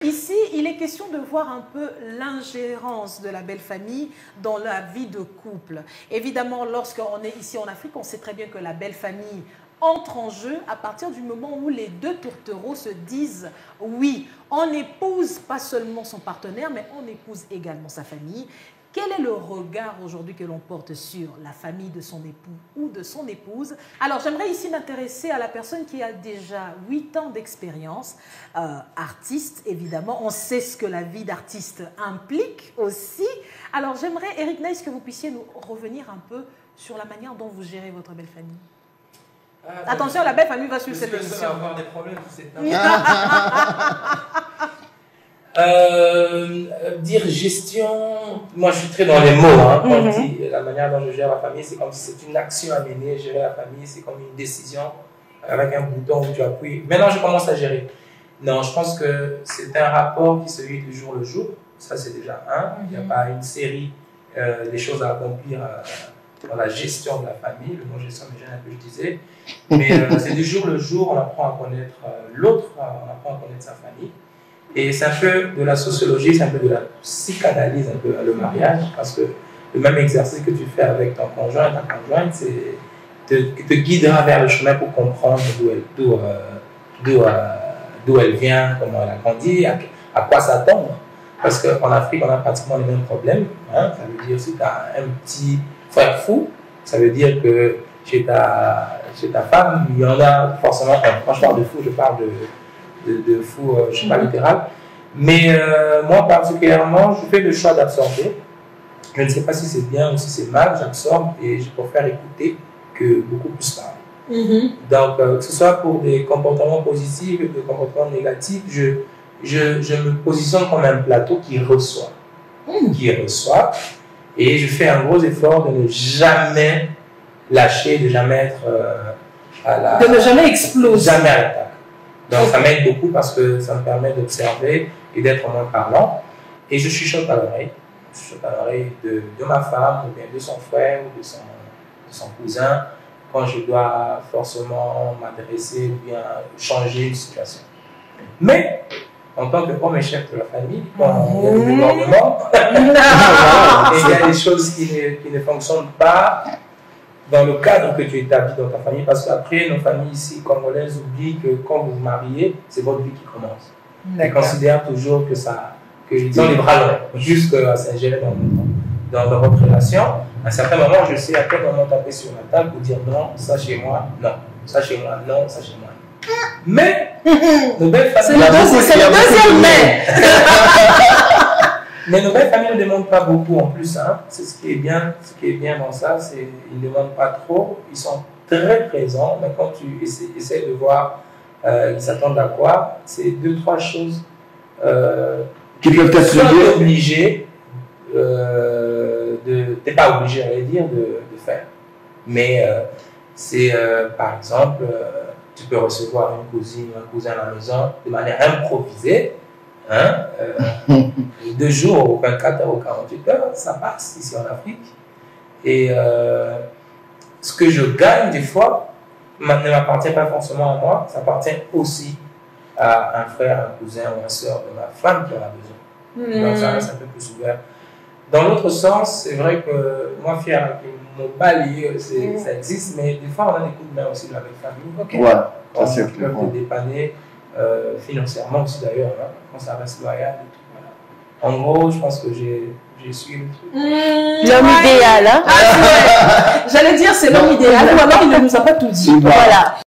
Ici, il est question de voir un peu l'ingérence de la belle famille dans la vie de couple. Évidemment, lorsqu'on est ici en Afrique, on sait très bien que la belle famille entre en jeu à partir du moment où les deux tourtereaux se disent oui. On n'épouse pas seulement son partenaire, mais on épouse également sa famille. Quel est le regard aujourd'hui que l'on porte sur la famille de son époux ou de son épouse? Alors, j'aimerais ici m'intéresser à la personne qui a déjà 8 ans d'expérience, artiste, évidemment. On sait ce que la vie d'artiste implique aussi. Alors, j'aimerais, Eric Nice, que vous puissiez nous revenir un peu sur la manière dont vous gérez votre belle famille. Attention, la belle famille va suivre cette émission. Ça va avoir des problèmes, c'est dire gestion, moi je suis très dans les mots, hein, quand on dit la manière dont je gère la famille, c'est comme si c'est une action à mener. Gérer la famille, c'est comme une décision avec un bouton où tu appuies. Maintenant je commence à gérer. Non, je pense que c'est un rapport qui se vit du jour le jour. Ça c'est déjà un. Il n'y a pas une série des choses à accomplir dans la gestion de la famille. Le mot gestion me gêne un peu, je disais. Mais c'est du jour le jour, on apprend à connaître l'autre, on apprend à connaître sa famille. Et c'est un peu de la sociologie, c'est un peu de la psychanalyse, un peu le mariage, parce que le même exercice que tu fais avec ton conjoint, ta conjointe, c'est te guidera vers le chemin pour comprendre d'où elle vient, comment elle a grandi, à quoi s'attendre. Parce qu'en Afrique, on a pratiquement les mêmes problèmes. Hein. Ça veut dire si tu as un petit frère fou, ça veut dire que chez ta femme, il y en a forcément un. Quand je parle de fou, je parle de fou, je ne suis pas littéral. Mais moi, particulièrement, je fais le choix d'absorber. Je ne sais pas si c'est bien ou si c'est mal, j'absorbe et je préfère écouter que beaucoup plus parler. Donc, que ce soit pour des comportements positifs ou des comportements négatifs, je me positionne comme un plateau qui reçoit. Et je fais un gros effort de ne jamais lâcher, de jamais être de ne jamais exploser. Jamais à l'attaque. Donc ça m'aide beaucoup parce que ça me permet d'observer et d'être moins parlant. Et je chuchote à l'oreille. Je chuchote à l'oreille de ma femme, ou bien de son frère, ou de son cousin, quand je dois forcément m'adresser ou bien changer une situation. Mais, en tant qu'homme et chef de la famille, quand il y a des débordements, et il y a des choses qui ne fonctionnent pas dans le cadre que tu établis dans ta famille, parce qu'après, nos familles ici congolaises oublient que quand vous vous mariez, c'est votre vie qui commence. Ils considèrent toujours qu'ils ont les bras longs, jusqu'à s'ingérer dans votre relation. À un certain moment, je sais à quel moment taper sur la table pour dire non, ça chez moi, non, ça chez moi, non, ça chez moi. Mais, nos belles familles... C'est le deuxième mais. Mais nos belles familles ne demandent pas beaucoup en plus. Hein. C'est ce qui est bien dans ça, c'est qu'ils ne demandent pas trop. Ils sont très présents. Mais quand tu essaies de voir, ils s'attendent à quoi, c'est 2-3 choses qui peuvent être soit obligé t'es pas obligé à dire de faire. Mais c'est par exemple, tu peux recevoir une cousine ou un cousin à la maison de manière improvisée. Hein, 2 jours ou 24 heures ou 48 heures, ça passe ici en Afrique. Et ce que je gagne des fois ne m'appartient pas forcément à moi, ça appartient aussi à un frère, un cousin ou une soeur de ma femme qui en a besoin. Donc ça reste un peu plus ouvert. Dans l'autre sens, c'est vrai que moi, fier avec mon palier, ça existe, mais des fois on a des coups de main aussi de la belle famille. Ouais, quand ils peuvent te dépanner. Financièrement aussi d'ailleurs, hein, quand ça reste loyal et tout, voilà. En gros, je pense que j'ai su le truc. L'homme idéal, hein. J'allais dire c'est l'homme idéal, ou alors il ne nous a pas tout dit. Voilà.